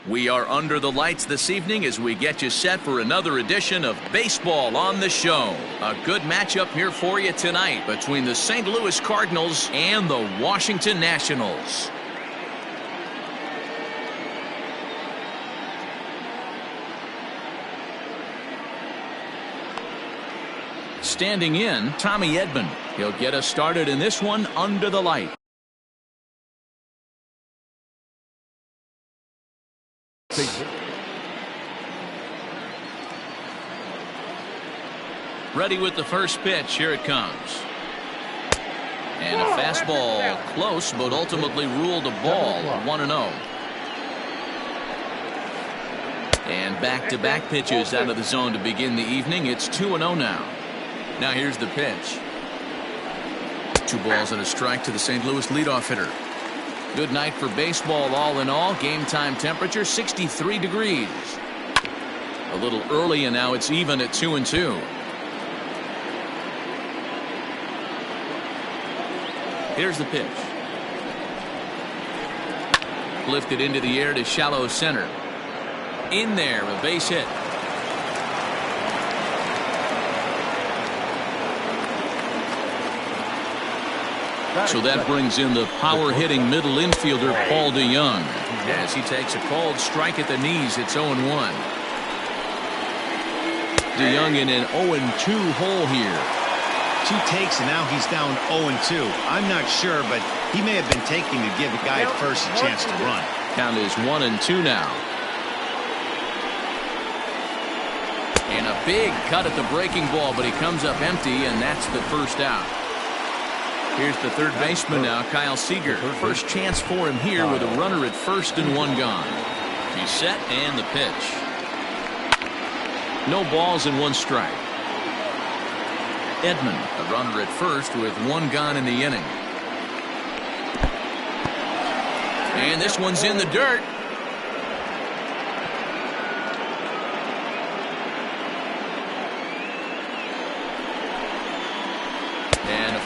We are under the lights this evening as we get you set for another edition of Baseball on the Show. A good matchup here for you tonight between the St. Louis Cardinals and the Washington Nationals. Standing in, Tommy Edman. He'll get us started in this one under the light. Ready with the first pitch. Here it comes. And a fastball close, but ultimately ruled a ball. 1-0. And back-to-back pitches out of the zone to begin the evening. It's 2-0 now. Now here's the pitch. 2 balls and a strike to the St. Louis leadoff hitter. Good night for baseball all in all. Game time temperature 63 degrees. A little early and now it's even at 2-2. Here's the pitch. Lifted into the air to shallow center. In there, a base hit. So that brings in the power-hitting middle infielder, Paul DeJong. As he takes a called strike at the knees, it's 0-1. DeJong in an 0-2 hole here. 2 takes, and now he's down 0-2. I'm not sure, but he may have been taking to give the guy at first a chance to run. Count is 1-2 now. And a big cut at the breaking ball, but he comes up empty, and that's the first out. Here's the third baseman now, Kyle Seager. First chance for him here with a runner at first and 1 gone. He's set and the pitch. No balls and 1 strike. Edman, a runner at first with 1 gone in the inning. And this one's in the dirt.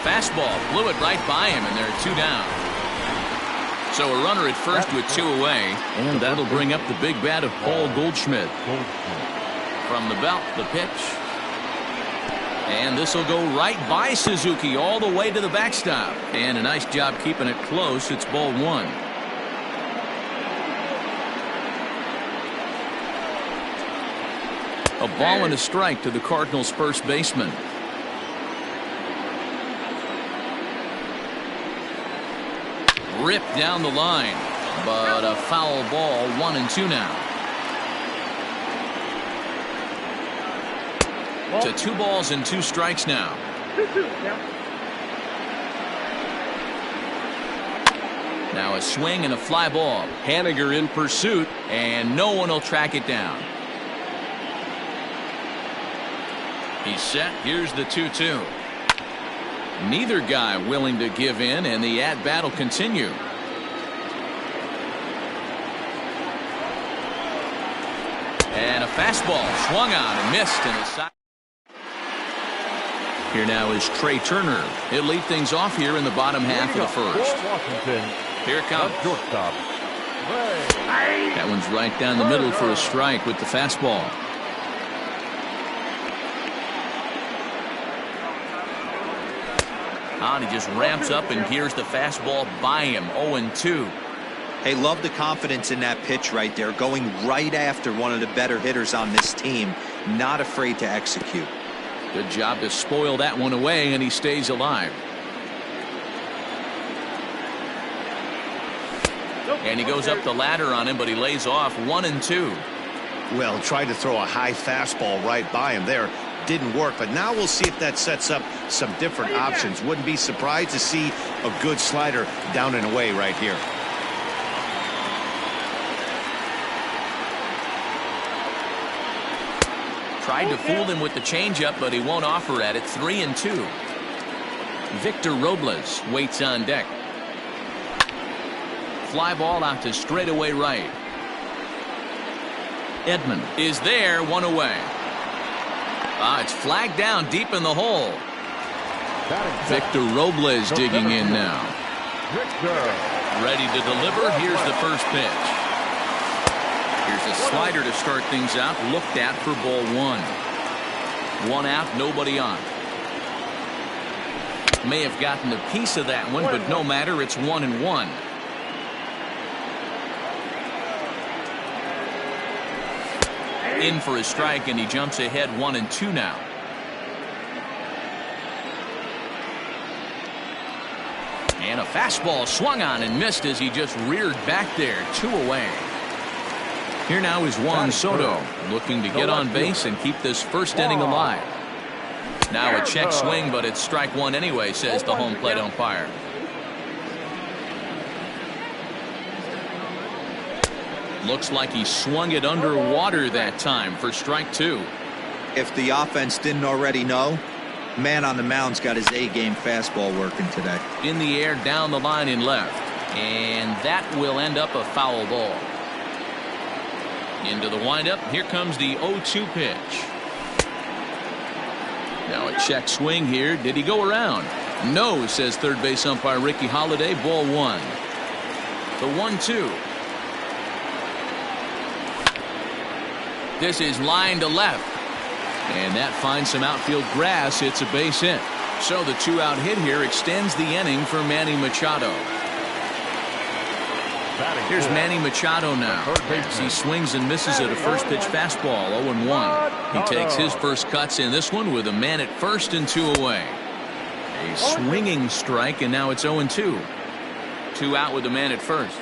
Fastball blew it right by him, and there are 2 down. So a runner at first with 2 away, and that'll bring up the big bat of Paul Goldschmidt. From the belt, the pitch. And this will go right by Suzuki all the way to the backstop. And a nice job keeping it close. It's ball 1. A ball and a strike to the Cardinals' first baseman. Ripped down the line, but a foul ball. 1-2 now. To 2 balls and 2 strikes now. Now a swing and a fly ball. Haniger in pursuit, and no one will track it down. He's set. Here's the 2-2. Neither guy willing to give in, and the at-bat will continue. And a fastball swung on and missed in the side. Here now is Trey Turner. He'll lead things off here in the bottom half of the first. Here it comes. That one's right down the middle for a strike with the fastball. And he just ramps up and gears the fastball by him. 0-2. Hey, love the confidence in that pitch right there. Going right after one of the better hitters on this team. Not afraid to execute. Good job to spoil that one away, and he stays alive. And he goes up the ladder on him, but he lays off. 1-2. Well, tried to throw a high fastball right by him there. Didn't work, but now we'll see if that sets up some different options. Wouldn't be surprised to see a good slider down and away right here. Tried to fool him with the changeup, but he won't offer at it. 3-2. Victor Robles waits on deck. Fly ball out to straightaway right. Edman is there, 1 away. It's flagged down deep in the hole. Victor Robles digging in now. Ready to deliver. Here's the first pitch. Here's a slider to start things out. Looked at for ball one. One out, nobody on. May have gotten a piece of that one, but no matter. It's 1-1. In for a strike, and he jumps ahead 1-2 now. And a fastball swung on and missed as he just reared back there. 2 away. Here now is Juan Soto looking to get on base and keep this first inning alive. Now a check swing, but it's strike one anyway, says the home plate umpire. Looks like he swung it underwater that time for strike two. If the offense didn't already know, man on the mound's got his A-game fastball working today. In the air, down the line in left. And that will end up a foul ball. Into the windup. Here comes the 0-2 pitch. Now a check swing here. Did he go around? No, says third base umpire Ricky Holiday. Ball one. The 1-2. This is line to left. And that finds some outfield grass. It's a base hit. So the 2-out hit here extends the inning for Manny Machado. Here's Manny Machado now. As he swings and misses at a first pitch fastball. 0-1. He takes his first cuts in this one with a man at first and 2 away. A swinging strike, and now it's 0-2. 2 out with the man at first.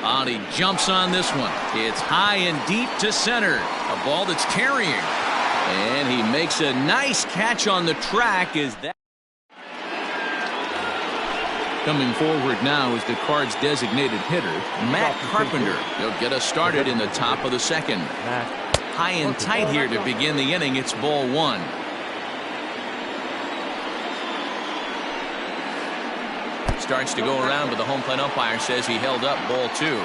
And he jumps on this one. It's high and deep to center. A ball that's carrying. And he makes a nice catch on the track. Is that coming forward now is the Cards' designated hitter, Matt Carpenter. He'll get us started in the top of the second. High and tight here to begin the inning. It's ball one. Starts to go around, but the home plate umpire says he held up. Ball two.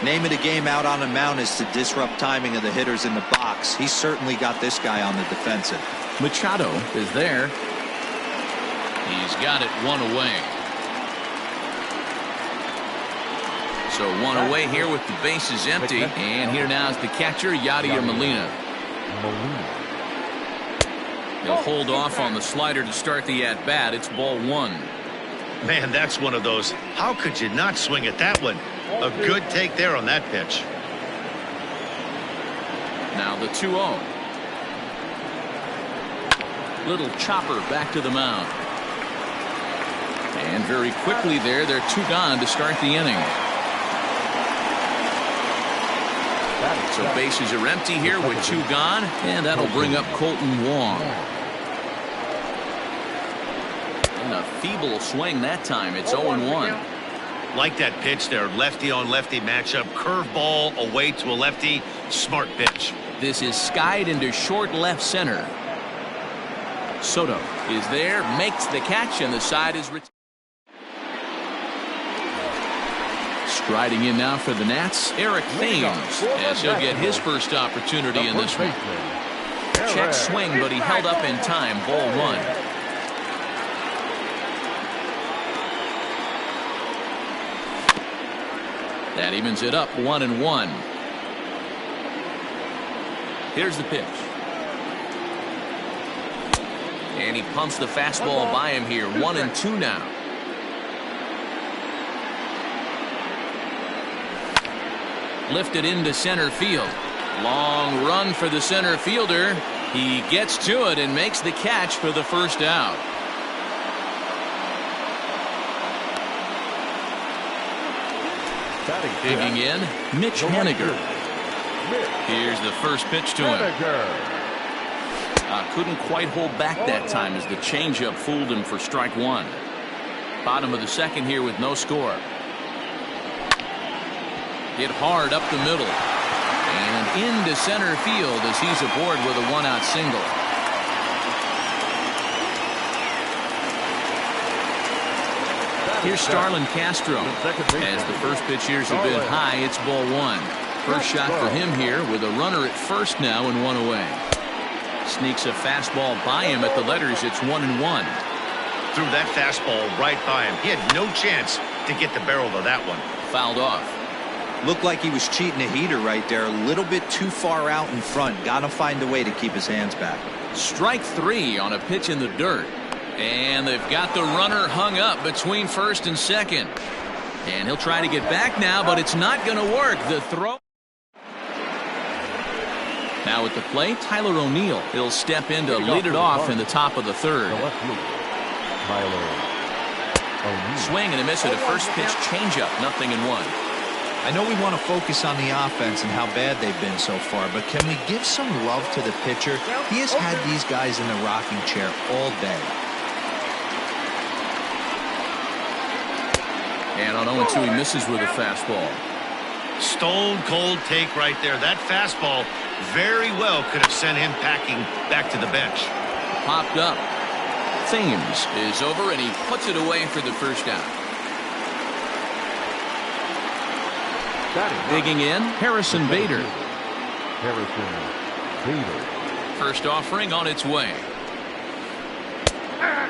Name of the game out on the mound is to disrupt timing of the hitters in the box. He's certainly got this guy on the defensive. Machado is there. He's got it 1 away. So 1 away here with the bases empty. And here now is the catcher, Yadier Molina. He'll hold off on the slider to start the at-bat. It's ball one. Man, that's one of those. How could you not swing at that one? A good take there on that pitch. Now the 2-0. Little chopper back to the mound. And very quickly there, they're 2 gone to start the inning. So bases are empty here with 2 gone, and that'll bring up Colton Wong. And a feeble swing that time. It's 0-1. Like that pitch there, lefty on lefty matchup, curveball away to a lefty. Smart pitch. This is skied into short left center. Soto is there, makes the catch, and the side is retired. Striding in now for the Nats, Eric Thames, as he'll get his first opportunity in this one. Check swing, but he held up in time. Ball one. That evens it up 1-1. Here's the pitch. And he pumps the fastball by him here. 1-2 now. Lifted into center field. Long run for the center fielder. He gets to it and makes the catch for the first out. Digging in, Mitch Haniger. Here's the first pitch to him. Couldn't quite hold back that time as the changeup fooled him for strike one. Bottom of the second here with no score. Hit hard up the middle. And into center field as he's aboard with a 1-out single. Here's Starlin Castro. As the first pitch here's a bit high, it's ball one. First shot for him here with a runner at first now and 1 away. Sneaks a fastball by him at the letters. It's 1-1. Threw that fastball right by him. He had no chance to get the barrel of that one. Fouled off. Looked like he was cheating a heater right there. A little bit too far out in front. Got to find a way to keep his hands back. Strike 3 on a pitch in the dirt. And they've got the runner hung up between first and second. And he'll try to get back now, but it's not going to work. The throw. Now at the plate, Tyler O'Neill. He'll step in to lead it off in the top of the third. Swing and a miss at a first pitch changeup. 0-1. I know we want to focus on the offense and how bad they've been so far, but can we give some love to the pitcher? He has had these guys in the rocking chair all day. And on 0-2, he misses with a fastball. Stone cold take right there. That fastball very well could have sent him packing back to the bench. Popped up. Thames is over, and he puts it away for the first out. Digging in, Harrison Bader. First offering on its way.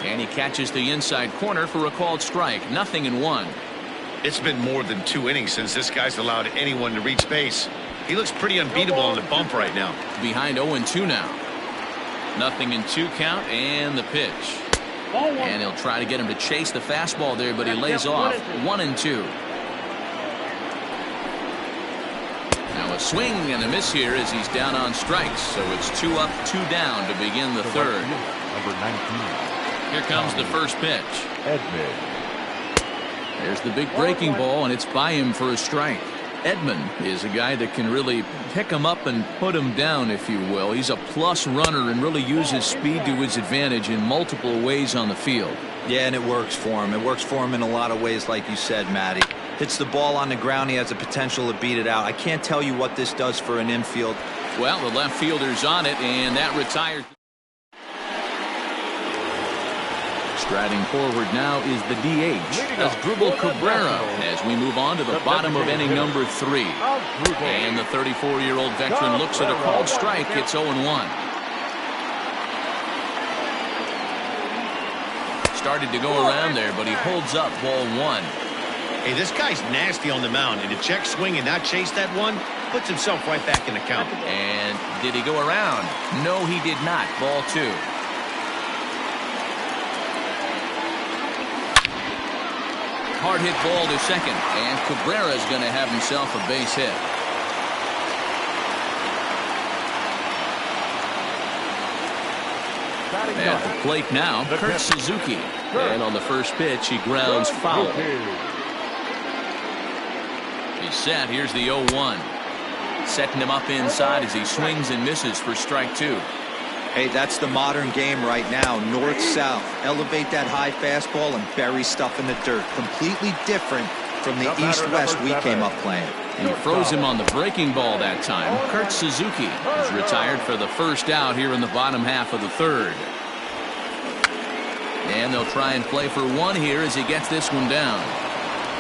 And he catches the inside corner for a called strike. 0-1. It's been more than 2 innings since this guy's allowed anyone to reach base. He looks pretty unbeatable on the bump right now. Behind 0-2 now. 0-2 count and the pitch. And he'll try to get him to chase the fastball there, but he lays off. 1-2. Now a swing and a miss here as he's down on strikes. So it's 2 up, 2 down to begin the third. Number 19. Here comes the first pitch. There's the big breaking ball, and it's by him for a strike. Edman is a guy that can really pick him up and put him down, if you will. He's a plus runner and really uses speed to his advantage in multiple ways on the field. Yeah, and it works for him. It works for him in a lot of ways, like you said, Matty. Hits the ball on the ground. He has the potential to beat it out. I can't tell you what this does for an infield. Well, the left fielder's on it, and that retires. Striding forward now is the DH, Asdrubal Cabrera, as we move on to the bottom of inning number 3. And the 34-year-old veteran looks at a called strike. It's 0-1. Started to go around there, but he holds up ball 1. Hey, this guy's nasty on the mound, and to check swing and not chase that one puts himself right back in the count. And did he go around? No, he did not. Ball 2. Hard hit ball to second, and Cabrera's going to have himself a base hit. At the plate now, Kurt Suzuki. And on the first pitch, he grounds foul. He's set. Here's the 0-1. Setting him up inside as he swings and misses for strike 2. Hey, that's the modern game right now. North-south. Elevate that high fastball and bury stuff in the dirt. Completely different from the east-west we came up playing. And he froze him on the breaking ball that time. Kurt Suzuki is retired for the first out here in the bottom half of the third. And they'll try and play for 1 here as he gets this one down.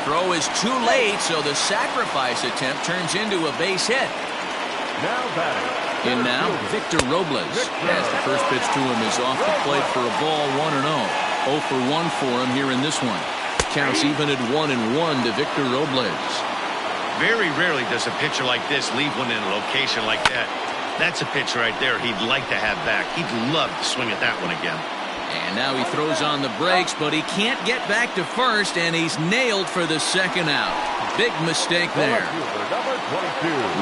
Throw is too late, so the sacrifice attempt turns into a base hit. Now batting. In now, Victor Robles, as the first pitch to him is off the plate for a ball 1-0. 0 for 1 for him here in this one. Counts even at 1-1 to Victor Robles. Very rarely does a pitcher like this leave one in a location like that. That's a pitch right there he'd like to have back. He'd love to swing at that one again. And now he throws on the brakes, but he can't get back to first, and he's nailed for the second out. Big mistake there.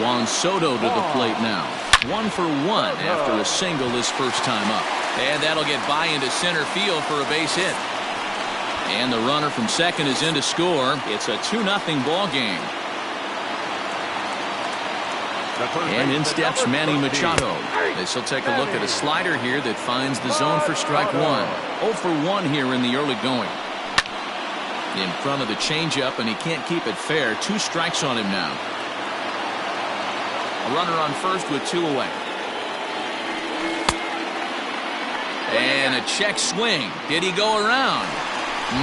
Juan Soto to the plate now. 1 for 1 after a single his first time up. And that'll get by into center field for a base hit. And the runner from second is in to score. It's a 2-0 ball game. And in steps Manny Machado. As he'll take a look at a slider here that finds the zone for strike 1. 0 for 1 here in the early going. In front of the changeup, and he can't keep it fair. 2 strikes on him now. A runner on first with 2 away. And a check swing. Did he go around?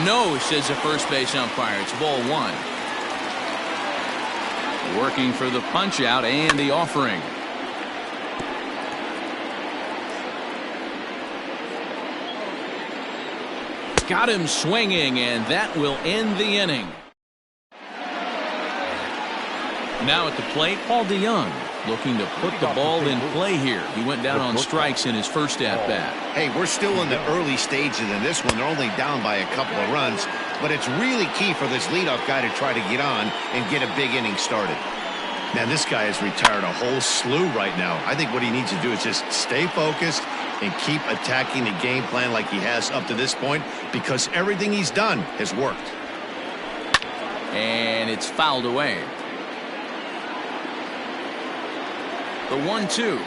No, says the first base umpire. It's ball 1. Working for the punch out and the offering. Got him swinging, and that will end the inning. Now at the plate, Paul DeYoung looking to put the ball in play here. He went down on strikes in his first at-bat. Hey, we're still in the early stages in this one. They're only down by a couple of runs, but it's really key for this leadoff guy to try to get on and get a big inning started. Man, this guy has retired a whole slew right now. I think what he needs to do is just stay focused and keep attacking the game plan like he has up to this point, because everything he's done has worked. And it's fouled away. The 1-2.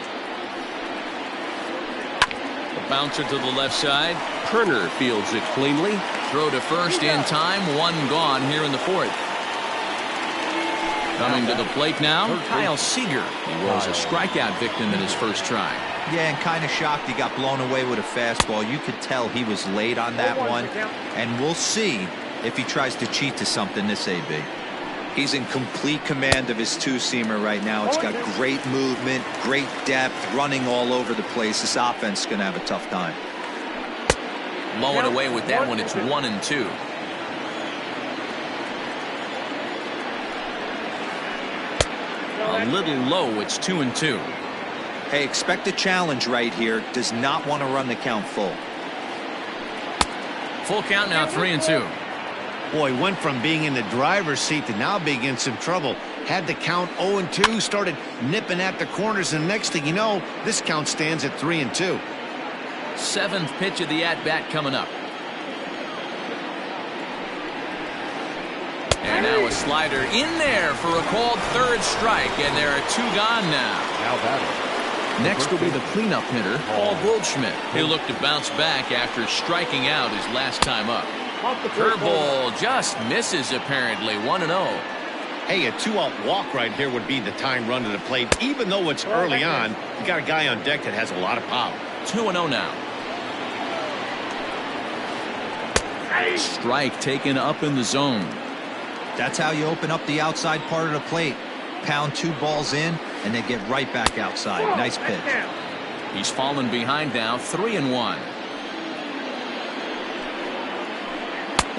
The bouncer to the left side. Kerner fields it cleanly. Throw to first in time. One gone here in the fourth. Coming to the plate now, Kyle Seager. He was a strikeout victim in his first try. Yeah, and kind of shocked he got blown away with a fastball. You could tell he was late on that one. And we'll see if he tries to cheat to something this AB. He's in complete command of his two-seamer right now. It's got great movement, great depth, running all over the place. This offense is going to have a tough time. Mowing away with that one. It's 1-2. A little low. It's 2-2. Hey, expect a challenge right here. Does not want to run the count full. Full count now, 3-2. Boy, went from being in the driver's seat to now being in some trouble. Had the count 0-2, started nipping at the corners, and next thing you know, this count stands at 3-2. Seventh pitch of the at-bat coming up. And now a slider in there for a called third strike, and there are two gone now. Now batting. Next will be the cleanup hitter, Paul Goldschmidt. He'll look to bounce back after striking out his last time up. Curveball just misses apparently. 1-0. Hey, a two-out walk right here would be the time run to the plate. Even though it's early on, you got a guy on deck that has a lot of power. 2-0 now. Strike taken up in the zone. That's how you open up the outside part of the plate. Pound two balls in and then get right back outside. Nice pitch. He's fallen behind now, 3-1.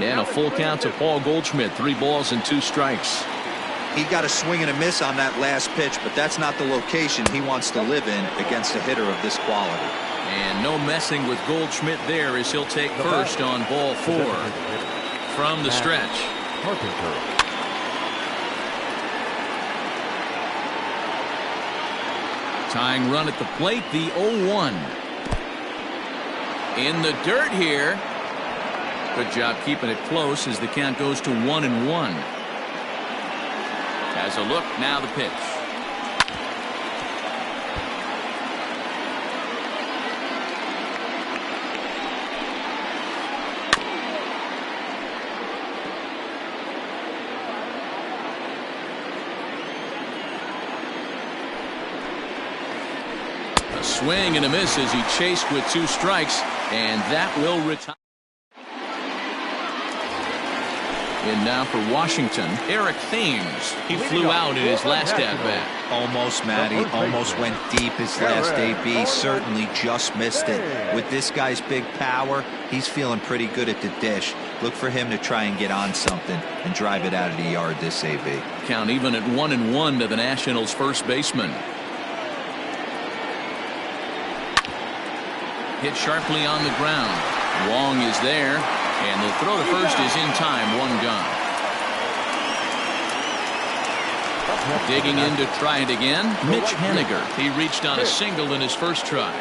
And a full count to Paul Goldschmidt. 3 balls and 2 strikes. He got a swing and a miss on that last pitch, but that's not the location he wants to live in against a hitter of this quality. And no messing with Goldschmidt there as he'll take first on ball 4 from the stretch. Tying run at the plate, the 0-1. In the dirt here. Good job keeping it close as the count goes to 1-1. Has a look, now the pitch. A swing and a miss as he chased with 2 strikes, and that will retire. And now for Washington, Eric Thames. He flew out in his last at-bat. Almost, Matty. Almost went deep his last AB. Certainly just missed it. With this guy's big power, he's feeling pretty good at the dish. Look for him to try and get on something and drive it out of the yard this AB. Count even at 1-1 to the Nationals' first baseman. Hit sharply on the ground. Wong is there. And the throw to first is in time. 1 gone. Digging in to try it again, Mitch Haniger. He reached on a single in his first try.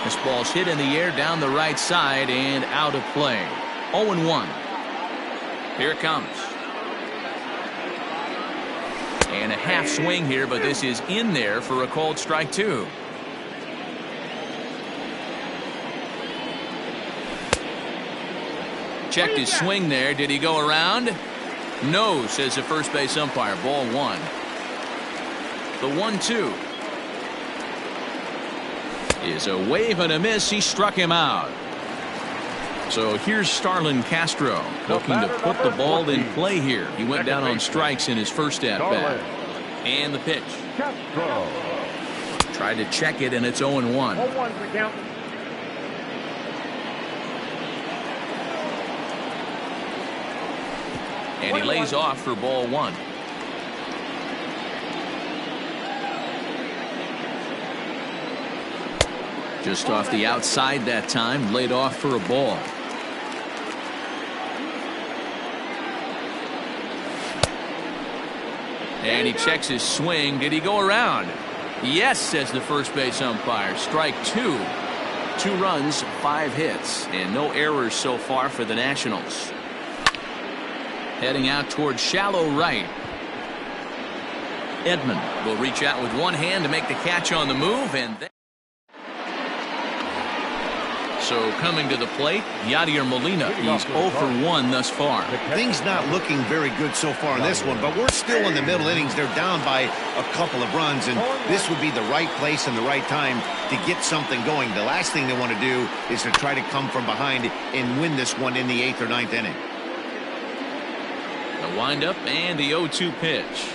This ball's hit in the air down the right side and out of play. 0-1. Here it comes. And a half swing here, but this is in there for a called strike 2. Checked his swing there. Did he go around? No, says the first base umpire. Ball 1. The 1-2 is a wave and a miss. He struck him out. So here's Starlin Castro looking to put the ball in play here. He went down on strikes in his first at bat. And the pitch. Tried to check it, and it's 0-1. And he lays off for ball one. Just off the outside that time, laid off for a ball. And he checks his swing. Did he go around? Yes, says the first base umpire. Strike two. 2 runs, 5 hits, and no errors so far for the Nationals. Heading out towards shallow right. Edman will reach out with one hand to make the catch on the move, and then so coming to the plate, Yadier Molina. He's 0 for 1 thus far. Things not looking very good so far in this one, but we're still in the middle innings. They're down by a couple of runs, and this would be the right place and the right time to get something going. The last thing they want to do is to try to come from behind and win this one in the 8th or 9th inning. The windup and the 0-2 pitch.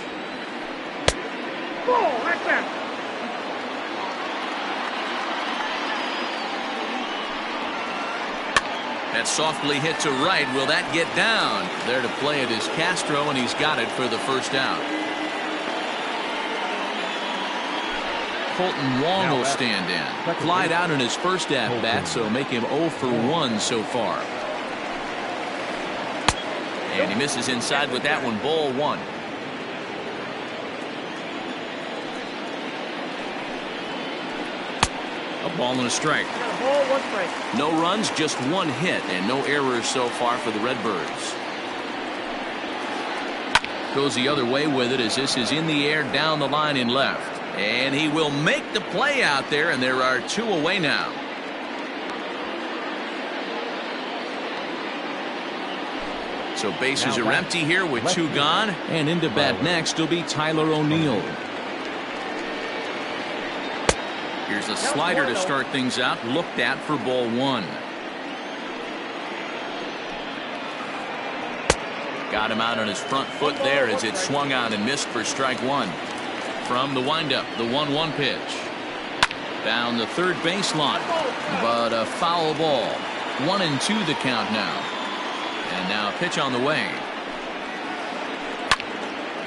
That softly hit to right. Will that get down? There to play it is Castro, and he's got it for the first out. Colton Wong will stand in. Flied out in his first at-bat, so make him 0 for 1 so far. And he misses inside with that one. Ball 1. A ball and a strike. No runs, just 1 hit, and no errors so far for the Redbirds. Goes the other way with it as this is in the air down the line in left. And he will make the play out there, and there are 2 away now. So bases are empty here with 2 gone, and into bat next will be Tyler O'Neill. Here's a slider to start things out, looked at for ball 1. Got him out on his front foot there as it swung out and missed for strike 1. From the windup, the 1-1 pitch. Down the third baseline, but a foul ball. 1-2 the count now. And now a pitch on the way.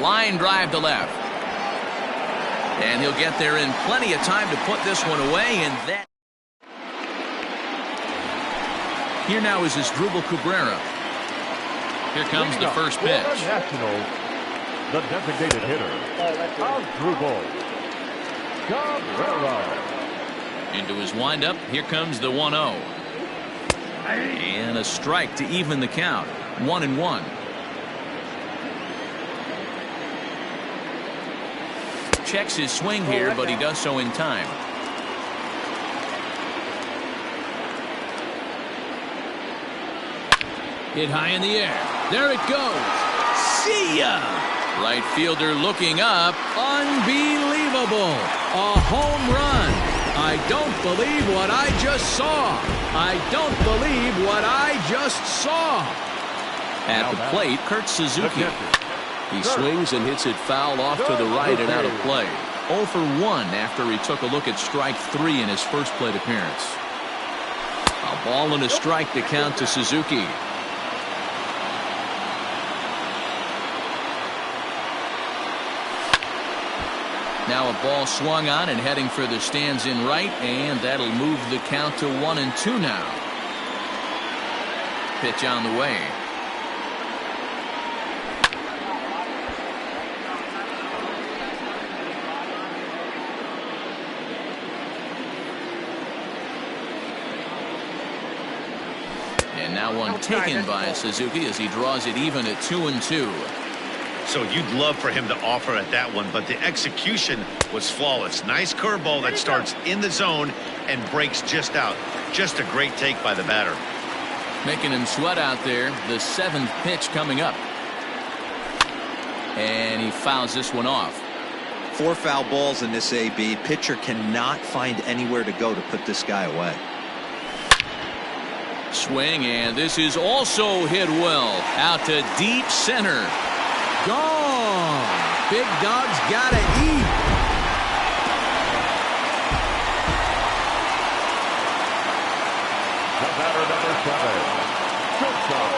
Line drive to left. And he'll get there in plenty of time to put this one away, and that. Here now is Asdrubal Cabrera. Here comes the first pitch. Nationals, the designated hitter, Asdrubal Cabrera. Into his windup, here comes the 1-0. And a strike to even the count. 1-1. Checks his swing here, but he does so in time. Hit high in the air. There it goes. See ya! Right fielder looking up. Unbelievable. A home run. I don't believe what I just saw. I don't believe what I just saw. At the plate, Kurt Suzuki. He swings and hits it foul off to the right and out of play. 0 for 1 after he took a look at strike 3 in his first plate appearance. A ball and a strike to count to Suzuki. Now a ball swung on and heading for the stands in right, and that'll move the count to 1-2 now. Pitch on the way. And now one taken by Suzuki as he draws it even at 2-2. So you'd love for him to offer at that one, but the execution was flawless. Nice curveball that starts in the zone and breaks just out. Just a great take by the batter. Making him sweat out there. The 7th pitch coming up. And he fouls this one off. 4 foul balls in this AB. Pitcher cannot find anywhere to go to put this guy away. Swing, and this is also hit well. Out to deep center. Gone. Big Dog's gotta eat. The batter, number 7, shortstop,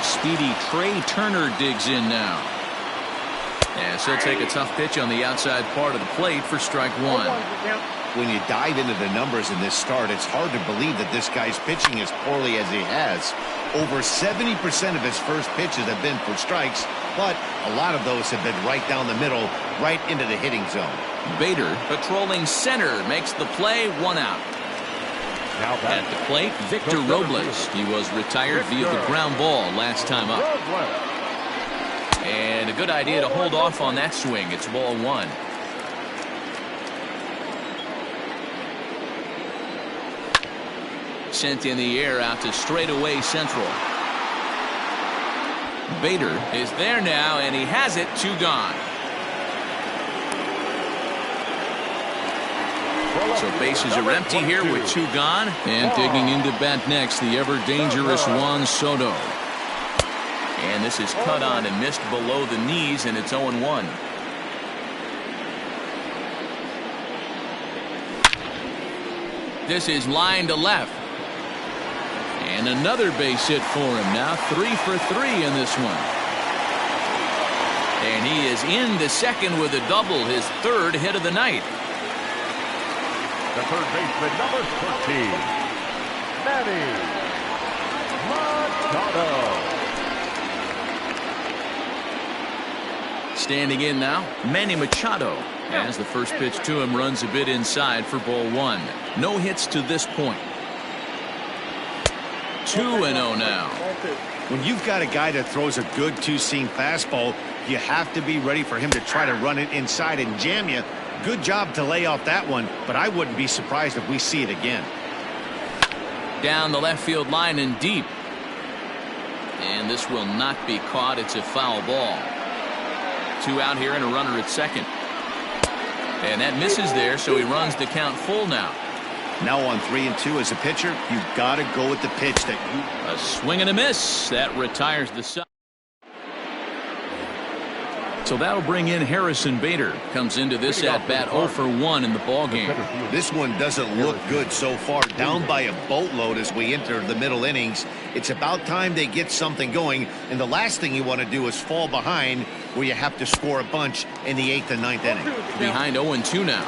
Speedy Trey Turner digs in now. As he'll take a tough pitch on the outside part of the plate for strike one. When you dive into the numbers in this start, it's hard to believe that this guy's pitching as poorly as he has. Over 70% of his first pitches have been for strikes, but a lot of those have been right down the middle, right into the hitting zone. Bader, patrolling center, makes the play, one out. Now At the plate, Victor Robles. He was retired via the ground ball last time up. And a good idea to hold off on that swing. It's ball one. Sent in the air out to straightaway central. Bader is there now, and he has it, 2 gone. So bases are empty here with 2 gone. And digging into bat next, the ever-dangerous Juan Soto. And this is cut on and missed below the knees, and it's 0-1. This is line to left. And another base hit for him. Now 3 for 3 in this one. And he is into second with a double, his 3rd hit of the night. The third baseman, number 13, Manny Machado. Standing in now, Manny Machado. As the first pitch to him runs a bit inside for ball one. No hits to this point. 2-0 now. When you've got a guy that throws a good two-seam fastball, you have to be ready for him to try to run it inside and jam you. Good job to lay off that one, but I wouldn't be surprised if we see it again. Down the left field line and deep. And this will not be caught. It's a foul ball. 2 out here and a runner at second. And that misses there, so he runs the count full now. Now on 3-2 as a pitcher, you've got to go with the pitch that you... A swing and a miss. That retires the side. So that'll bring in Harrison Bader. Comes into this at bat 0 for 1 in the ball game. This one doesn't look good so far. Down by a boatload as we enter the middle innings. It's about time they get something going, and the last thing you want to do is fall behind where you have to score a bunch in the 8th and 9th inning. Behind 0-2 now.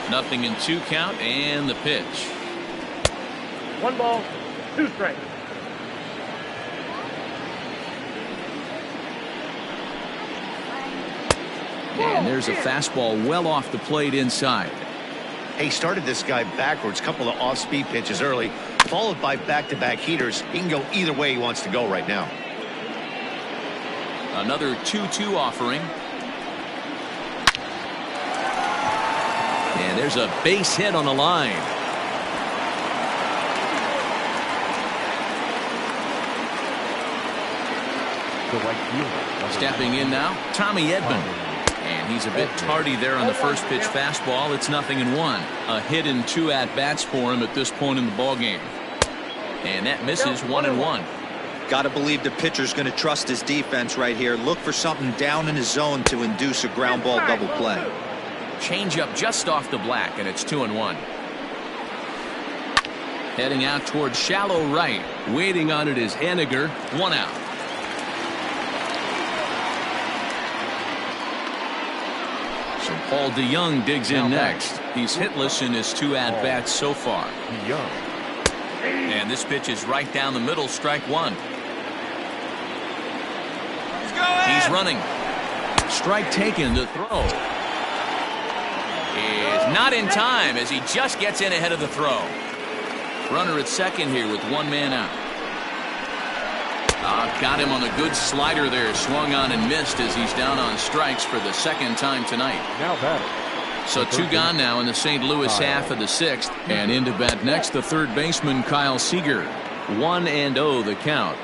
0-2 count and the pitch. 1 ball, 2 strikes. And there's a fastball well off the plate inside. He started this guy backwards, couple of off-speed pitches early, followed by back-to-back heaters. He can go either way he wants to go right now. Another 2-2 offering. And there's a base hit on the line. Stepping in now, Tommy Edman. And he's a bit tardy there on the first pitch fastball. It's 0-1. A hit in 2 at-bats for him at this point in the ballgame. And that misses 1-1. Got to believe the pitcher's going to trust his defense right here. Look for something down in his zone to induce a ground ball double play. Changeup just off the black, and it's 2-1. Heading out towards shallow right. Waiting on it is Henniger. 1 out. So Paul DeYoung digs in next. He's hitless in his 2 at-bats so far. And this pitch is right down the middle, strike 1. He's running. Strike taken. The throw is not in time as he just gets in ahead of the throw. Runner at second here with 1 man out. Got him on a good slider there. Swung on and missed as he's down on strikes for the 2nd time tonight. Now batting. So 2 gone now in the St. Louis half of the 6th. And into bat next, the third baseman, Kyle Seager. 1-0 the count.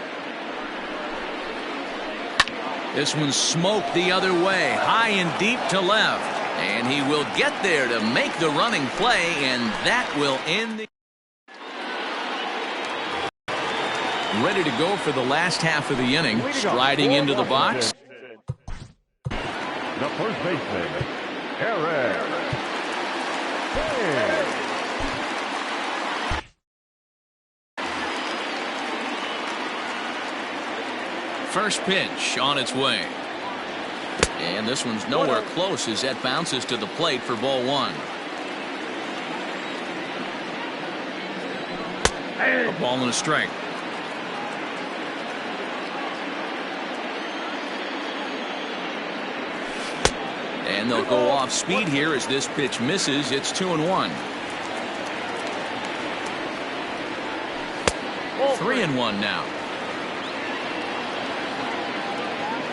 This one smoked the other way. High and deep to left. And he will get there to make the running play. And that will end the... Ready to go for the last half of the inning. Striding into the box. The first baseman, Eric. First pitch on its way. And this one's nowhere close as that bounces to the plate for ball one. A ball and a strike. And they'll go off speed here as this pitch misses. It's 2-1. 3-1 now.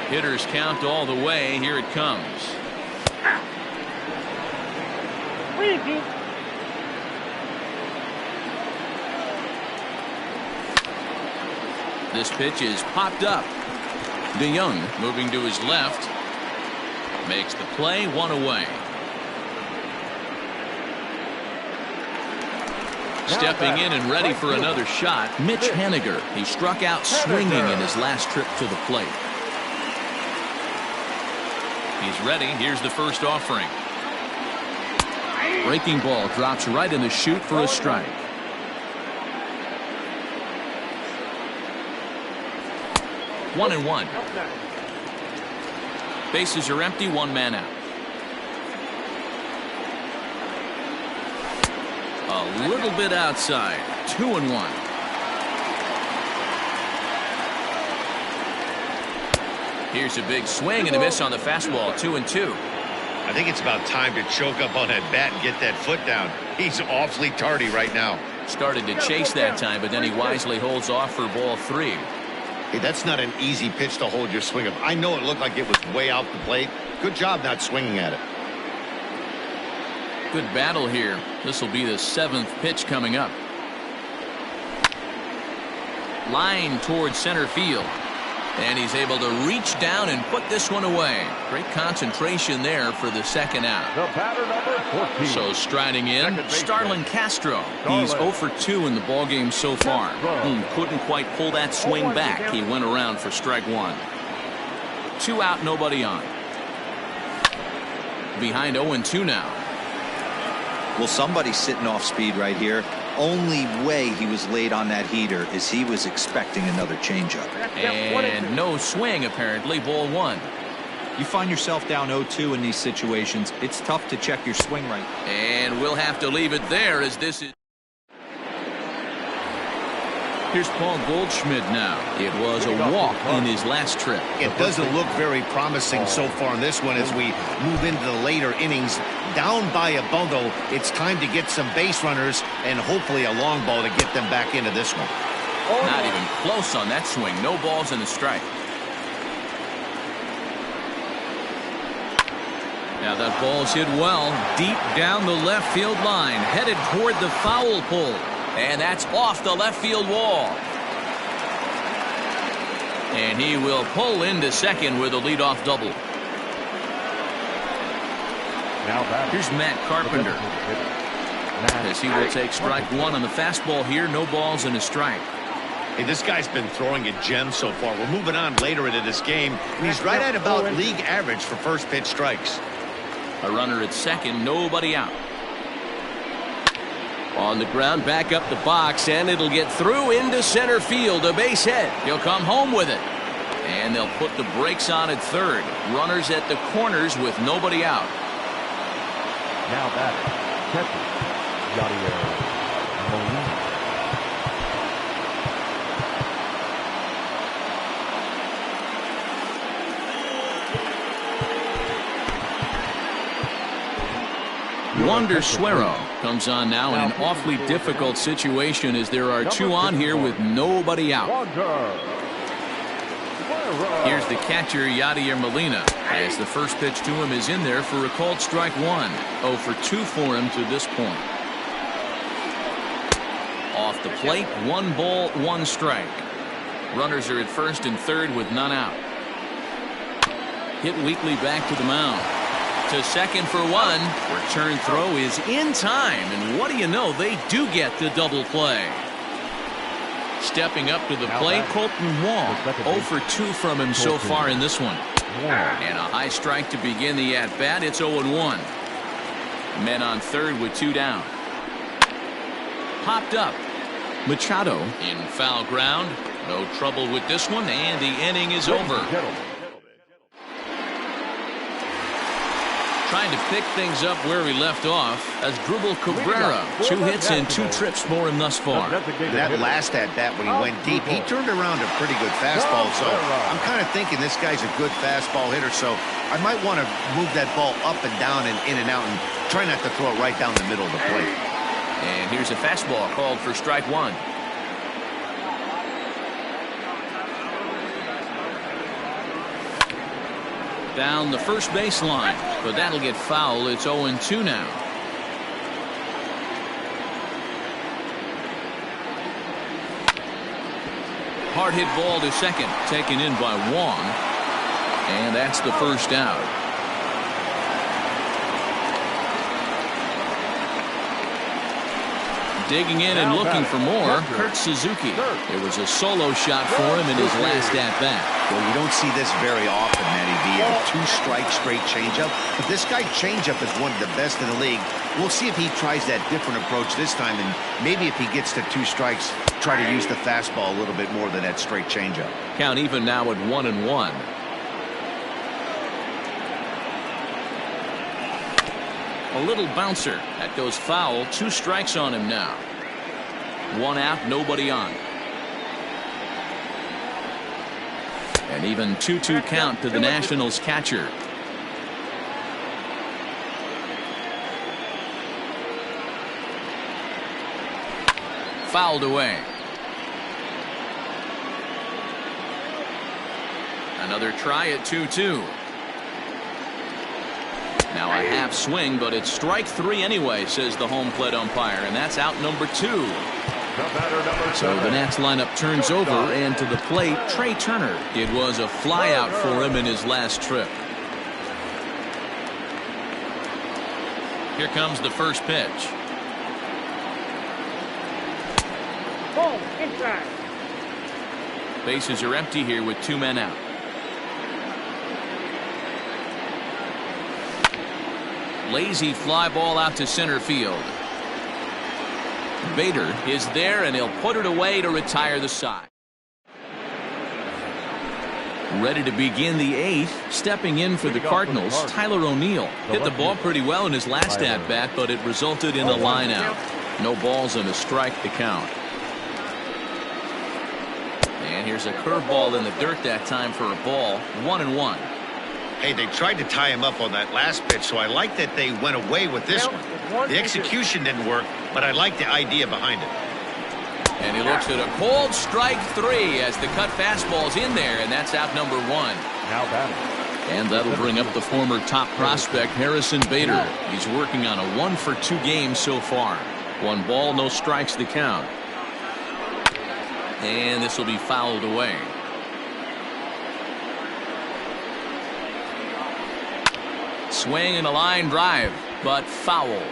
Hitters count all the way. Here it comes. This pitch is popped up. DeYoung moving to his left. Makes the play, one away. Stepping in and ready for another shot, Mitch Haniger. He struck out swinging in his last trip to the plate. He's ready. Here's the first offering. Breaking ball drops right in the chute for a strike. One and one. Bases are empty, one man out. A little bit outside. 2-1. Here's a big swing and a miss on the fastball. 2-2. I think it's about time to choke up on that bat and get that foot down. He's awfully tardy right now. Started to chase that time, but then he wisely holds off for ball three. Hey, that's not an easy pitch to hold your swing of. I know it looked like it was way out the plate. Good job not swinging at it. Good battle here. This will be the seventh pitch coming up. Line towards center field. And he's able to reach down and put this one away. Great concentration there for the second out. The batter number 14. So striding in, Starlin Castro. He's 0 for 2 in the ballgame so far. Couldn't quite pull that swing back. He went around for strike one. 2 out, nobody on. Behind 0-2 now. Well, somebody's sitting off speed right here. Only way he was late on that heater is he was expecting another changeup. And no swing, apparently. Ball one. You find yourself down 0-2 in these situations. It's tough to check your swing right. And we'll have to leave it there as this is. Here's Paul Goldschmidt now. It was a walk in his last trip. It doesn't look very promising so far in this one as we move into the later innings. Down by a bundle, it's time to get some base runners and hopefully a long ball to get them back into this one. Not even close on that swing. No balls and a strike. Now that ball's hit well, deep down the left field line, headed toward the foul pole. And that's off the left field wall. And he will pull into second with a leadoff double. Here's Matt Carpenter. As he will take strike one on the fastball here. No balls and a strike. Hey, this guy's been throwing a gem so far. We're moving on later into this game, and he's right at about league average for first pitch strikes. A runner at second, nobody out. On the ground, back up the box, and it'll get through into center field. A base hit. He'll come home with it. And they'll put the brakes on at third. Runners at the corners with nobody out. Now back, catcher, Yadier Molina. Wander Suero comes on now in an awfully difficult situation as there are 2 on here with nobody out. Here's the catcher, Yadier Molina, as the first pitch to him is in there for a called strike one. 0 for 2 for him to this point. Off the plate, 1 ball, 1 strike. Runners are at first and third with none out. Hit weakly back to the mound. To second for 1. Return throw is in time, and what do you know, they do get the double play. Stepping up to the plate, Colton Wong. 0 for 2 from him so far in this one. And a high strike to begin the at-bat. It's 0-1. Men on third with 2 down. Popped up. Machado in foul ground. No trouble with this one, and the inning is over. Trying to pick things up where we left off as Dribble Cabrera. 2 hits and 2 trips for him thus far. That last at-bat when he went deep, he turned around a pretty good fastball. So I'm kind of thinking this guy's a good fastball hitter. So I might want to move that ball up and down and in and out and try not to throw it right down the middle of the plate. And here's a fastball called for strike 1. Down the first baseline, but that'll get foul. It's 0-2 now. Hard hit ball to second, taken in by Wong, and that's the first out. Digging in and looking for more, Kurt Suzuki. It was a solo shot for him in his last at-bat. Well, you don't see this very often, Matty B. A 2-strike straight changeup. But this guy changeup is one of the best in the league. We'll see if he tries that different approach this time, and maybe if he gets to 2 strikes, try to use the fastball a little bit more than that straight changeup. Count even now at 1-1. A little bouncer. That goes foul. 2 strikes on him now. 1 out, nobody on. An even 2-2 count to the Nationals catcher. Fouled away. Another try at 2-2. Now a half swing, but it's strike 3 anyway, says the home plate umpire, and that's out number 2. So the Nats lineup turns over, and to the plate, Trey Turner. It was a flyout for him in his last trip. Here comes the first pitch. Ball inside. Bases are empty here with 2 men out. Lazy fly ball out to center field. Bader is there, and he'll put it away to retire the side. Ready to begin the 8th. Stepping in for the Cardinals, Tyler O'Neill. Hit the ball pretty well in his last at-bat, but it resulted in a line out. No balls and a strike to count. And here's a curveball in the dirt that time for a ball. 1-1. Hey, they tried to tie him up on that last pitch, so I like that they went away with this one. The execution didn't work, but I like the idea behind it. And he looks at a cold strike 3 as the cut fastball's in there, and that's out number 1. Now batting. And that'll bring up the former top prospect, Harrison Bader. He's working on a 1-for-2 game so far. 1 ball, no strikes to count. And this will be fouled away. Swing and a line drive, but foul.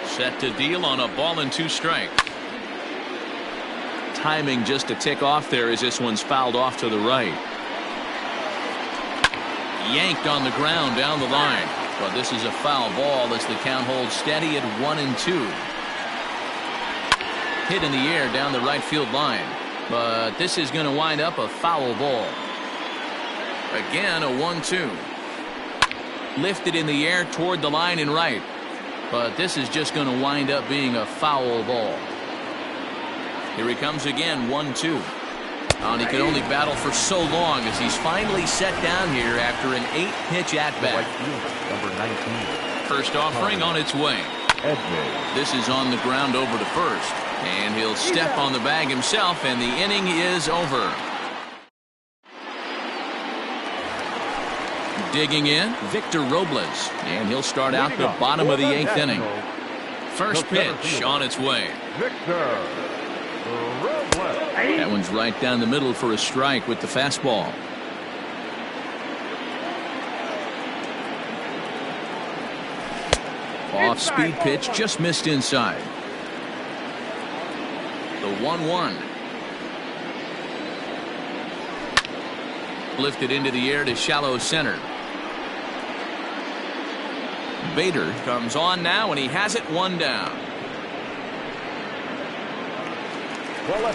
Set to deal on a ball and 2 strikes. Timing just a tick off there as this one's fouled off to the right. Yanked on the ground down the line, but this is a foul ball as the count holds steady at 1-2. Hit in the air down the right field line, but this is going to wind up a foul ball. Again, a 1-2. Lifted in the air toward the line and right, but this is just going to wind up being a foul ball. Here he comes again, 1-2. And he could only battle for so long as he's finally set down here after an 8-pitch at-bat. Number 19. First offering on its way. This is on the ground over to first, and he'll step on the bag himself, and the inning is over. Digging in, Victor Robles, and he'll start out the bottom of the 8th inning. First pitch on its way. Victor Robles. That one's right down the middle for a strike with the fastball. Off-speed pitch, just missed inside. The 1-1. Lifted into the air to shallow center. Bader comes on now, and he has it 1 down.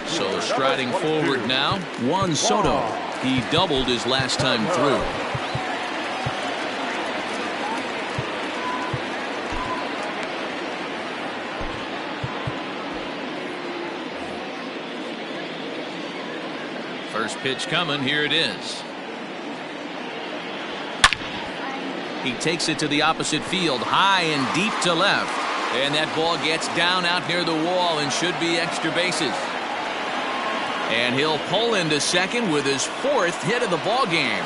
So striding forward now, Juan Soto. He doubled his last time through. First pitch coming. Here it is. He takes it to the opposite field, high and deep to left. And that ball gets down out near the wall and should be extra bases. And he'll pull into second with his 4th hit of the ball game.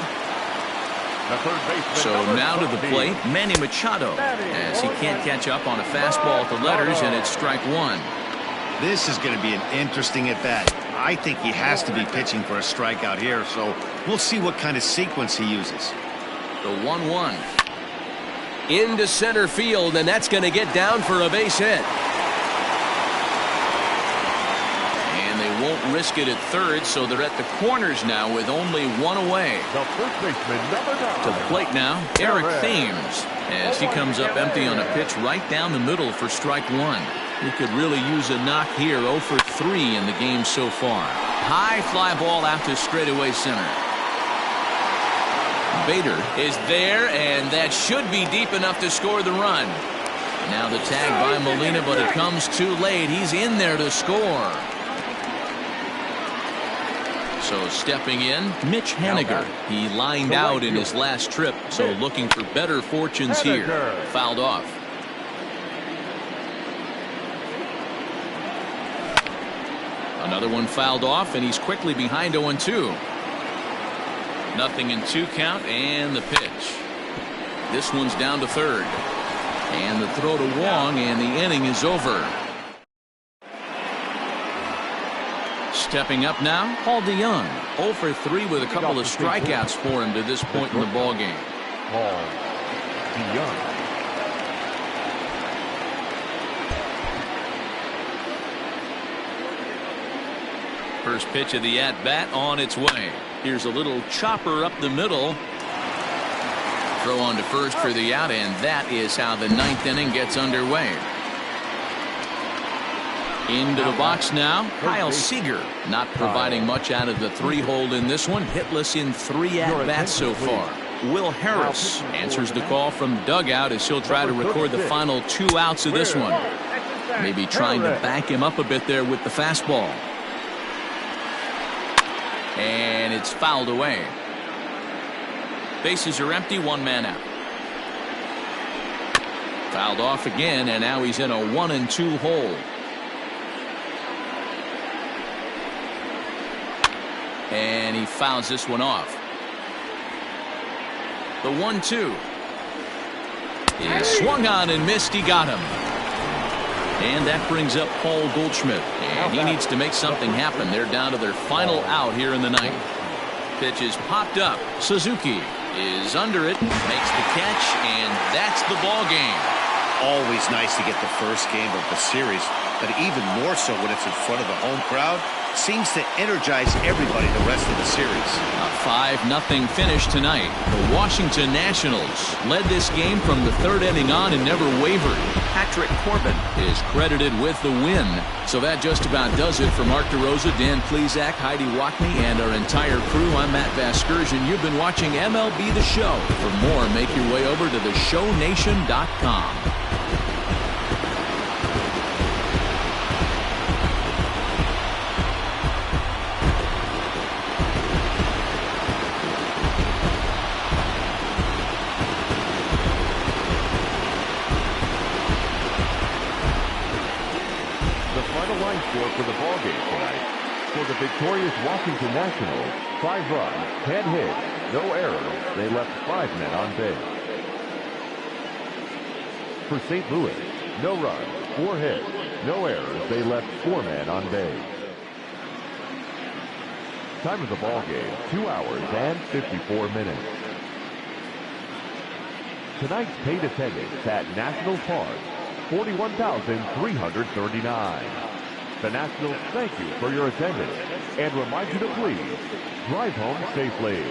So now to the plate, Manny Machado, as he can't catch up on a fastball at the letters, and it's strike 1. This is going to be an interesting at-bat. I think he has to be pitching for a strikeout here, so we'll see what kind of sequence he uses. The 1-1. Into center field, and that's going to get down for a base hit. And they won't risk it at third, so they're at the corners now with only 1 away. The first baseman, number 9. To the plate now, Eric Thames, as he comes up empty on a pitch right down the middle for strike 1. He could really use a knock here. 0 for 3 in the game so far. High fly ball out to straightaway center. Bader is there, and that should be deep enough to score the run. Now the tag by Molina, but it comes too late. He's in there to score. So stepping in, Mitch Haniger. He lined out in his last trip, so looking for better fortunes here. Fouled off. Another one fouled off, and he's quickly behind 0-2. Nothing in 2 count, and the pitch. This one's down to third. And the throw to Wong, and the inning is over. Stepping up now, Paul DeYoung. 0 for 3 with a couple of strikeouts for him to this point in the ballgame. Paul DeYoung. First pitch of the at-bat on its way. Here's a little chopper up the middle. Throw on to first for the out, and that is how the 9th inning gets underway. Into the box now, Kyle Seager. Not providing much out of the 3-hole in this one. Hitless in 3 at-bats so far. Will Harris answers the call from dugout as he'll try to record the final 2 outs of this one. Maybe trying to back him up a bit there with the fastball. And it's fouled away. Bases are empty, 1 man out. Fouled off again, and now he's in a 1-2 hole. And he fouls this one off. The 1-2 is swung on and missed. He got him. And that brings up Paul Goldschmidt. And he needs to make something happen. They're down to their final out here in the 9th. Pitch is popped up. Suzuki is under it, makes the catch, and that's the ball game. Always nice to get the first game of the series, but even more so when it's in front of the home crowd. Seems to energize everybody the rest of the series. A 5-0 finish tonight. The Washington Nationals led this game from the 3rd inning on and never wavered. Patrick Corbin is credited with the win. So that just about does it for Mark DeRosa, Dan Plesac, Heidi Wackney, and our entire crew. I'm Matt Vasgersian. You've been watching MLB The Show. For more, make your way over to theshownation.com. For the ballgame tonight, for the victorious Washington Nationals, 5 runs, 10 hits, no errors. They left 5 men on base. For St. Louis, no runs, 4 hits, no errors. They left 4 men on base. Time of the ballgame, 2 hours and 54 minutes. Tonight's paid attendance at National Park, 41,339. The Nationals thank you for your attendance and remind you to please drive home safely.